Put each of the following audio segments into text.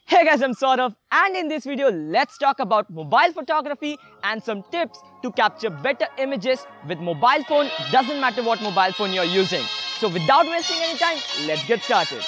Hey guys, I'm Saurav, and in this video, let's talk about mobile photography and some tips to capture better images with mobile phone. Doesn't matter what mobile phone you're using. So without wasting any time, let's get started.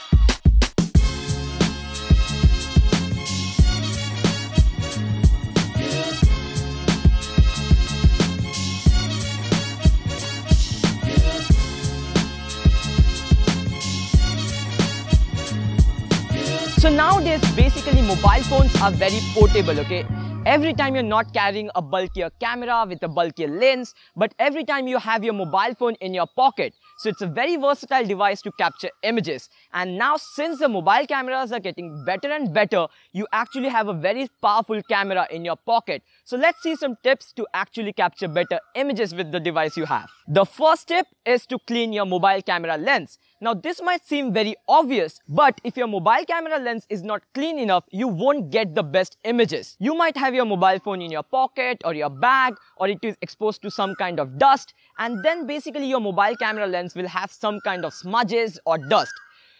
So nowadays, basically mobile phones are very portable, okay? Every time you're not carrying a bulkier camera with a bulkier lens, but every time you have your mobile phone in your pocket. So it's a very versatile device to capture images. And now since the mobile cameras are getting better and better, you actually have a very powerful camera in your pocket. So let's see some tips to actually capture better images with the device you have. The first tip is to clean your mobile camera lens. Now this might seem very obvious, but if your mobile camera lens is not clean enough, you won't get the best images. You might have your mobile phone in your pocket or your bag, or it is exposed to some kind of dust, and then basically your mobile camera lens will have some kind of smudges or dust.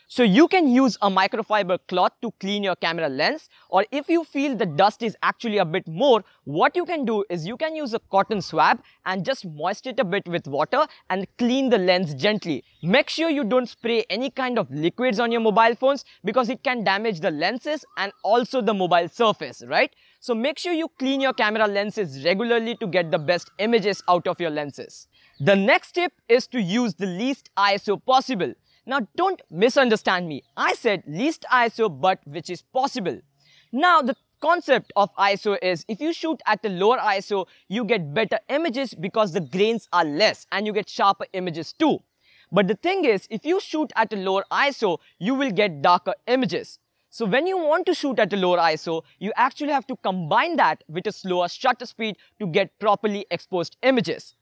So you can use a microfiber cloth to clean your camera lens, or if you feel the dust is actually a bit more, what you can do is you can use a cotton swab and just moist it a bit with water and clean the lens gently. Make sure you don't spray any kind of liquids on your mobile phones because it can damage the lenses and also the mobile surface, right? So make sure you clean your camera lenses regularly to get the best images out of your lenses. The next tip is to use the least ISO possible. Now don't misunderstand me, I said least ISO but which is possible. Now the concept of ISO is if you shoot at a lower ISO, you get better images because the grains are less and you get sharper images too. But the thing is, if you shoot at a lower ISO, you will get darker images. So when you want to shoot at a lower ISO, you actually have to combine that with a slower shutter speed to get properly exposed images.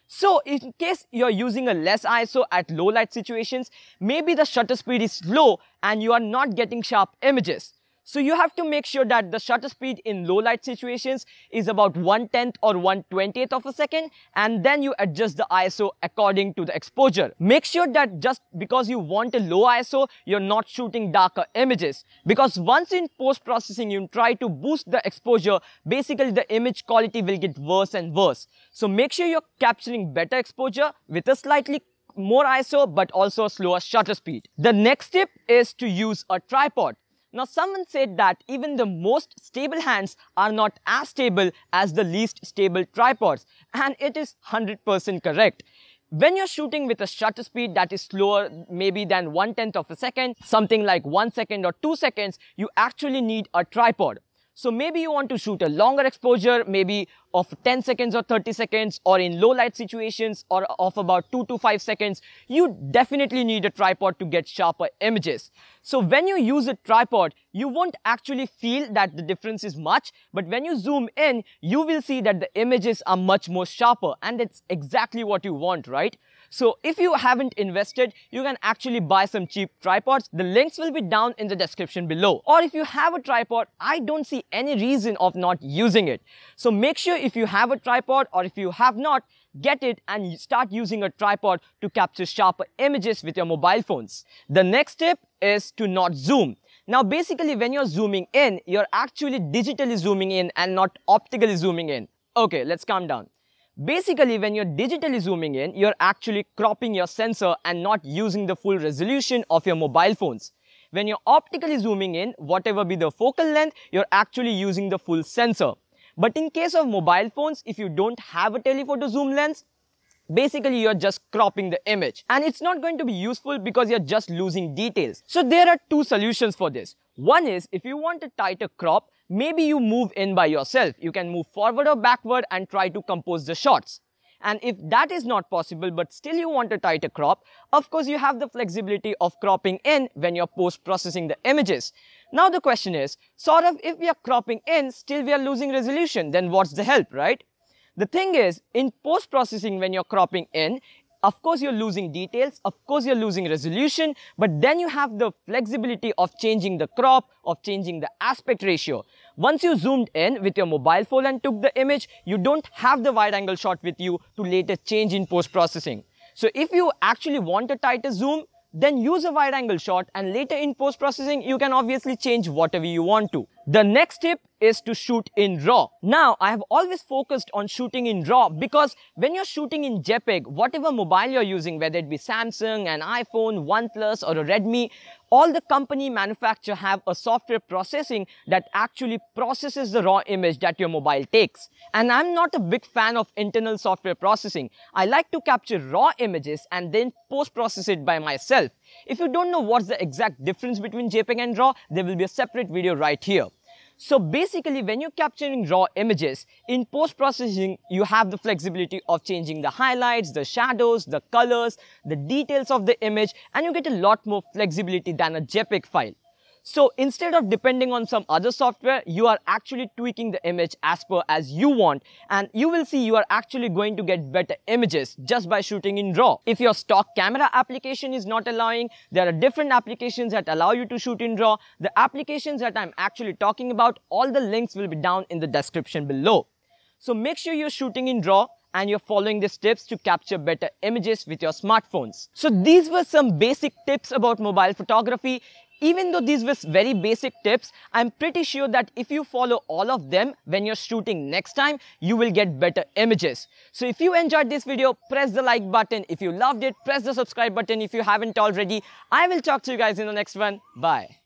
So in case you're using a less ISO at low light situations, maybe the shutter speed is low and you are not getting sharp images. So you have to make sure that the shutter speed in low light situations is about 1/10 or 1/20th of a second, and then you adjust the ISO according to the exposure. Make sure that just because you want a low ISO, you're not shooting darker images. Because once in post-processing you try to boost the exposure, basically the image quality will get worse and worse. So make sure you're capturing better exposure with a slightly more ISO but also a slower shutter speed. The next tip is to use a tripod. Now someone said that even the most stable hands are not as stable as the least stable tripods, and it is 100% correct. When you're shooting with a shutter speed that is slower maybe than 1/10 of a second, something like 1 second or 2 seconds, you actually need a tripod. So maybe you want to shoot a longer exposure, maybe of 10 seconds or 30 seconds, or in low light situations or of about 2 to 5 seconds, you definitely need a tripod to get sharper images. So when you use a tripod, you won't actually feel that the difference is much, but when you zoom in, you will see that the images are much more sharper, and it's exactly what you want, right? So if you haven't invested, you can actually buy some cheap tripods. The links will be down in the description below. Or if you have a tripod, I don't see any reason of not using it. So make sure if you have a tripod, or if you have not, get it and start using a tripod to capture sharper images with your mobile phones. The next tip is to not zoom. Now basically when you're zooming in, you're actually digitally zooming in and not optically zooming in. Okay, let's calm down. Basically, when you're digitally zooming in, you're actually cropping your sensor and not using the full resolution of your mobile phones. When you're optically zooming in, whatever be the focal length, you're actually using the full sensor. But in case of mobile phones, if you don't have a telephoto zoom lens, basically you're just cropping the image. And it's not going to be useful because you're just losing details. So there are two solutions for this. One is, if you want a tighter crop, maybe you move in by yourself. You can move forward or backward and try to compose the shots. And if that is not possible, but still you want a tighter crop, of course you have the flexibility of cropping in when you're post-processing the images. Now the question is, sort of, if we are cropping in, still we are losing resolution, then what's the help, right? The thing is, in post-processing when you're cropping in, of course you're losing details, of course you're losing resolution, but then you have the flexibility of changing the crop, of changing the aspect ratio. Once you zoomed in with your mobile phone and took the image, you don't have the wide angle shot with you to later change in post-processing. So if you actually want a tighter zoom, Then use a wide angle shot, and later in post-processing, you can obviously change whatever you want to. The next tip is to shoot in RAW. Now, I have always focused on shooting in RAW because when you're shooting in JPEG, whatever mobile you're using, whether it be Samsung, an iPhone, OnePlus or a Redmi, all the company manufacturer have a software processing that actually processes the raw image that your mobile takes. And I'm not a big fan of internal software processing. I like to capture raw images and then post-process it by myself. If you don't know what's the exact difference between JPEG and RAW, there will be a separate video right here. So basically, when you're capturing raw images, in post-processing, you have the flexibility of changing the highlights, the shadows, the colors, the details of the image, and you get a lot more flexibility than a JPEG file. So instead of depending on some other software, you are actually tweaking the image as per as you want, and you will see you are actually going to get better images just by shooting in RAW. If your stock camera application is not allowing, there are different applications that allow you to shoot in RAW. The applications that I'm actually talking about, all the links will be down in the description below. So make sure you're shooting in RAW and you're following these tips to capture better images with your smartphones. So these were some basic tips about mobile photography. Even though these were very basic tips, I'm pretty sure that if you follow all of them when you're shooting next time, you will get better images. So if you enjoyed this video, press the like button. If you loved it, press the subscribe button if you haven't already. I will talk to you guys in the next one. Bye.